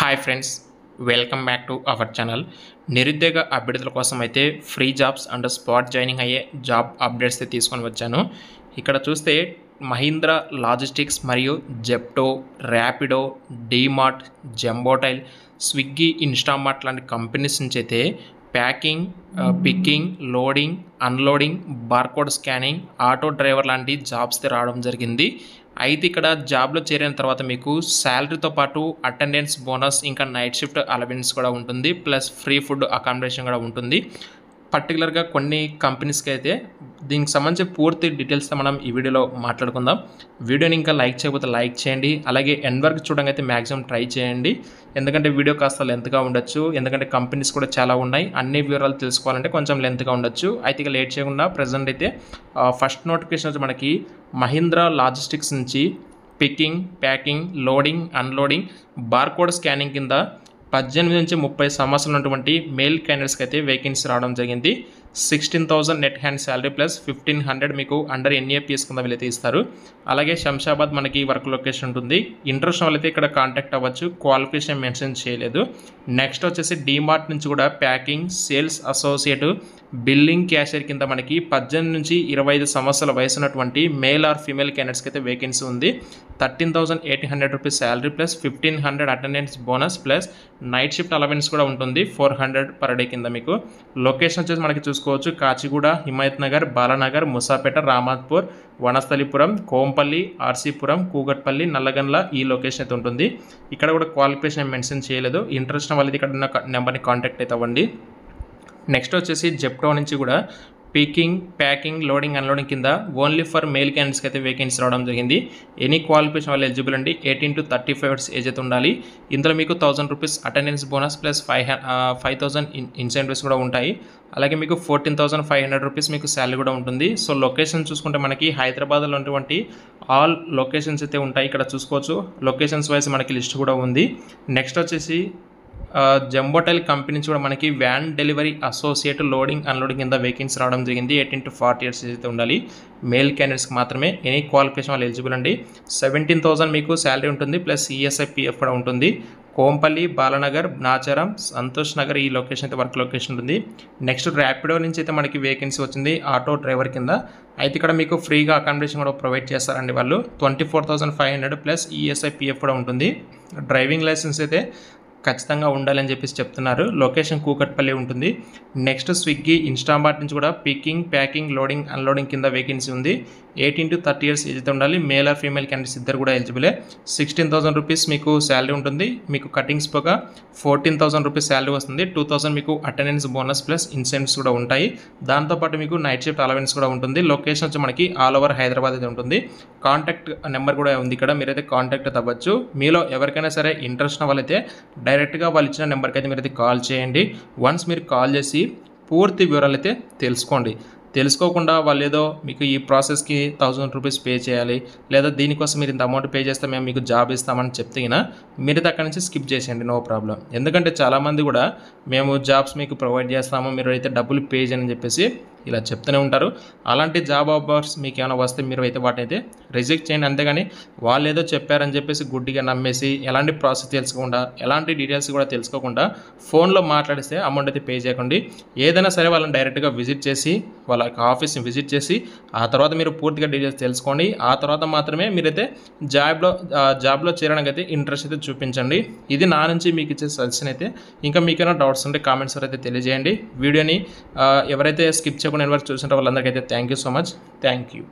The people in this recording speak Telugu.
Hi friends, welcome back to our channel. నిరుద్యోగ అభ్యర్థుల కోసం అయితే free jobs and spot joining అయ్యే జాబ్ అప్డేట్స్ తీసుకొని వచ్చాను. ఇక్కడ చూస్తే మహీంద్రా లాజిస్టిక్స్ మరియు Zepto, Rapido, DMart, Jumbotail, Swiggy, Instamart లాంటి కంపెనీస్ నుంచి అయితే packing, picking, loading, unloading, barcode scanning, auto driver లాంటి జాబ్స్ రావడం జరిగింది. అయితే ఇక్కడ జాబ్లో చేరిన తర్వాత మీకు శాలరీతో పాటు అటెండెన్స్ బోనస్, ఇంకా నైట్ షిఫ్ట్ అలవెన్స్ కూడా ఉంటుంది, ప్లస్ ఫ్రీ ఫుడ్ అకామిడేషన్ కూడా ఉంటుంది. పర్టికులర్గా కొన్ని కంపెనీస్కి అయితే దీనికి సంబంధించి పూర్తి డీటెయిల్స్తో మనం ఈ వీడియోలో మాట్లాడుకుందాం. వీడియోని ఇంకా లైక్ చేయకపోతే లైక్ చేయండి, అలాగే ఎండ్ వరకు చూడడానికి అయితే మ్యాక్సిమం ట్రై చేయండి. ఎందుకంటే వీడియో కాస్త లెంత్గా ఉండొచ్చు, ఎందుకంటే కంపెనీస్ కూడా చాలా ఉన్నాయి, అన్ని వివరాలు తెలుసుకోవాలంటే కొంచెం లెంత్గా ఉండొచ్చు. అయితే ఇక లేట్ చేయకుండా ప్రజెంట్ అయితే ఫస్ట్ నోటిఫికేషన్ వచ్చి మనకి మహీంద్రా లాజిస్టిక్స్ నుంచి picking, packing, loading, unloading, barcode scanning కింద 18 నుంచి 30 సంవత్సరాలు ఉన్నటువంటి మేల్ క్యాండిడేట్స్కి అయితే వేకెన్సీ రావడం జరిగింది. 16,000 నెట్ హ్యాండ్ శాలరీ ప్లస్ 1,500 మీకు అండర్ ఎన్ఏపిఎస్ కింద వీళ్ళైతే ఇస్తారు. అలాగే శంషాబాద్ మనకి వర్క్ లొకేషన్ ఉంటుంది. ఇంట్రెస్ట్ వాళ్ళైతే ఇక్కడ కాంటాక్ట్ అవ్వచ్చు, క్వాలిఫికేషన్ మెన్షన్ చేయలేదు. నెక్స్ట్ వచ్చేసి డీమార్ట్ నుంచి కూడా packing, sales associate, billing, cashier కింద మనకి 18 నుంచి 25 సంవత్సరాల వయసు ఉన్నటువంటి మేల్ ఆర్ ఫీమేల్ క్యాండిడేట్స్కి అయితే వేకెన్సీ ఉంది. 13,800 rupees salary plus 1,500 attendance bonus plus night shift allowance కూడా ఉంటుంది 400 పర్ డే కింద. మీకు లొకేషన్ వచ్చేసి మనకి చూసుకోవచ్చు, కాచిగూడ, హిమాయత్ నగర్, బాలానగర్, ముసాపేట, రామాత్పూర్, వనస్థలిపురం, కోంపల్లి, ఆర్సీపురం, కూగట్పల్లి, నల్లగండ్ల ఈ లొకేషన్ అయితే ఉంటుంది. ఇక్కడ కూడా క్వాలిఫికేషన్ మెన్షన్ చేయలేదు. ఇంట్రెస్ట్ వాళ్ళది ఇక్కడ ఉన్న నెంబర్ని కాంటాక్ట్ అయితే అవ్వండి. నెక్స్ట్ వచ్చేసి జెప్టో నుంచి కూడా పికింగ్, ప్యాకింగ్, లోడింగ్, అన్లోడింగ్ కింద ఓన్లీ ఫర్ మేల్ క్యాండిడేట్స్కి అయితే వేకెన్సీ రావడం జరిగింది. ఎనీ క్వాలిఫికేషన్ వాళ్ళు ఎలిజిబుల్ అండి. 18 to 35 ఇయర్స్ ఏజ్ అయితే ఉండాలి. ఇందులో మీకు 1,000 rupees attendance bonus plus 5,000 incentives కూడా ఉంటాయి. అలాగే మీకు 14,500 రూపీస్ మీకు శాలరీ కూడా ఉంటుంది. సో లొకేషన్ చూసుకుంటే మనకి హైదరాబాద్లో ఉన్నటువంటి ఆల్ లొకేషన్స్ అయితే ఉంటాయి. ఇక్కడ చూసుకోవచ్చు, లొకేషన్స్ వైజ్ మనకి లిస్ట్ కూడా ఉంది. నెక్స్ట్ వచ్చేసి జంబోటైల్ కంపెనీ నుంచి కూడా మనకి van delivery associate, loading, unloading కింద వేకెన్సీ రావడం జరిగింది. 18 to 40 ఇయర్స్ అయితే ఉండాలి. మేల్ క్యాండిడేట్స్కి మాత్రమే. ఎనీ క్వాలిఫికేషన్ వాళ్ళు ఎలిజిబుల్ అండి. 17,000 మీకు శాలరీ ఉంటుంది, ప్లస్ ఈఎస్ఐ పిఎఫ్ కూడా ఉంటుంది. కోంపల్లి, బాలనగర్, నాచారం, సంతోష్ నగర్ ఈ లొకేషన్ అయితే వర్క్ లొకేషన్ ఉంటుంది. నెక్స్ట్ ర్యాపిడో నుంచి అయితే మనకి వేకెన్సీ వచ్చింది ఆటో డ్రైవర్ కింద. అయితే ఇక్కడ మీకు ఫ్రీగా అకామిడేషన్ కూడా ప్రొవైడ్ చేస్తారండి వాళ్ళు. 24,500 ప్లస్ ఈఎస్ఐ పిఎఫ్ కూడా ఉంటుంది. డ్రైవింగ్ లైసెన్స్ అయితే ఖచ్చితంగా ఉండాలని చెప్పేసి చెప్తున్నారు. లొకేషన్ కూకట్పల్లి ఉంటుంది. నెక్స్ట్ స్విగ్గీ, ఇన్స్టామార్ట్ నుంచి కూడా పికింగ్, ప్యాకింగ్, లోడింగ్, అన్లోడింగ్ కింద వేకెన్సీ ఉంది. 18 to 30 ఇయర్స్ ఏజ్ అయితే ఉండాలి. మేల్ ఆర్ ఫీమేల్ క్యాండిడేట్స్ ఇద్దరు కూడా ఎలిజిబులే. 16,000 రూపీస్ మీకు శాలరీ ఉంటుంది. మీకు కటింగ్స్ పోగా 14,000 రూపీస్ శాలరీ వస్తుంది. 2,000 మీకు అటెండెన్స్ బోనస్ ప్లస్ ఇన్సెంటివ్స్ కూడా ఉంటాయి. దాంతోపాటు మీకు నైట్ షిఫ్ట్ అలవెన్స్ కూడా ఉంటుంది. లొకేషన్ వచ్చి మనకి ఆల్ ఓవర్ హైదరాబాద్ అయితే ఉంటుంది. కాంటాక్ట్ నెంబర్ కూడా ఉంది ఇక్కడ, మీరైతే కాంటాక్ట్ అవ్వచ్చు. మీలో ఎవరికైనా సరే ఇంట్రెస్ట్ ఉన్న వాళ్ళైతే డైరెక్ట్గా వాళ్ళు ఇచ్చిన నెంబర్కి అయితే మీరైతే కాల్ చేయండి. వన్స్ మీరు కాల్ చేసి పూర్తి వివరాలు అయితే తెలుసుకోకుండా వాళ్ళు ఏదో మీకు ఈ ప్రాసెస్కి 1,000 రూపీస్ పే చేయాలి, లేదా దీనికోసం మీరు ఇంత అమౌంట్ పే చేస్తే మేము మీకు జాబ్ ఇస్తామని చెప్తేనా మీరైతే అక్కడి నుంచి స్కిప్ చేసేయండి, నో ప్రాబ్లం. ఎందుకంటే చాలామంది కూడా మేము జాబ్స్ మీకు ప్రొవైడ్ చేస్తాము, మీరు అయితే డబ్బులు పే చేయని చెప్పేసి ఇలా చెప్తూనే ఉంటారు. అలాంటి జాబ్ ఆఫర్స్ మీకు ఏమైనా వస్తే మీరు అయితే వాటినైతే రిజెక్ట్ చేయండి. అంతేగాని వాళ్ళు ఏదో చెప్పారని చెప్పేసి గుడ్డిగా నమ్మేసి ఎలాంటి ప్రాసెస్ తెలుసుకోకుండా, ఎలాంటి డీటెయిల్స్ కూడా తెలుసుకోకుండా ఫోన్లో మాట్లాడిస్తే అమౌంట్ అయితే పే చేయకండి. ఏదైనా సరే వాళ్ళని డైరెక్ట్గా విజిట్ చేసి, వాళ్ళ ఆఫీస్ని విజిట్ చేసి ఆ తర్వాత మీరు పూర్తిగా డీటెయిల్స్ తెలుసుకోండి. ఆ తర్వాత మాత్రమే మీరైతే జాబ్లో చేరడానికి అయితే ఇంట్రెస్ట్ అయితే చూపించండి. ఇది నా నుంచి మీకు ఇచ్చే సజెషన్ అయితే. ఇంకా మీకైనా డౌట్స్ ఉంటే కామెంట్స్ అయితే తెలియజేయండి. వీడియోని ఎవరైతే స్కిప్ చేయకుండా వరకు చూసినట్టు వాళ్ళందరికీ అయితే thank you so much. Thank you.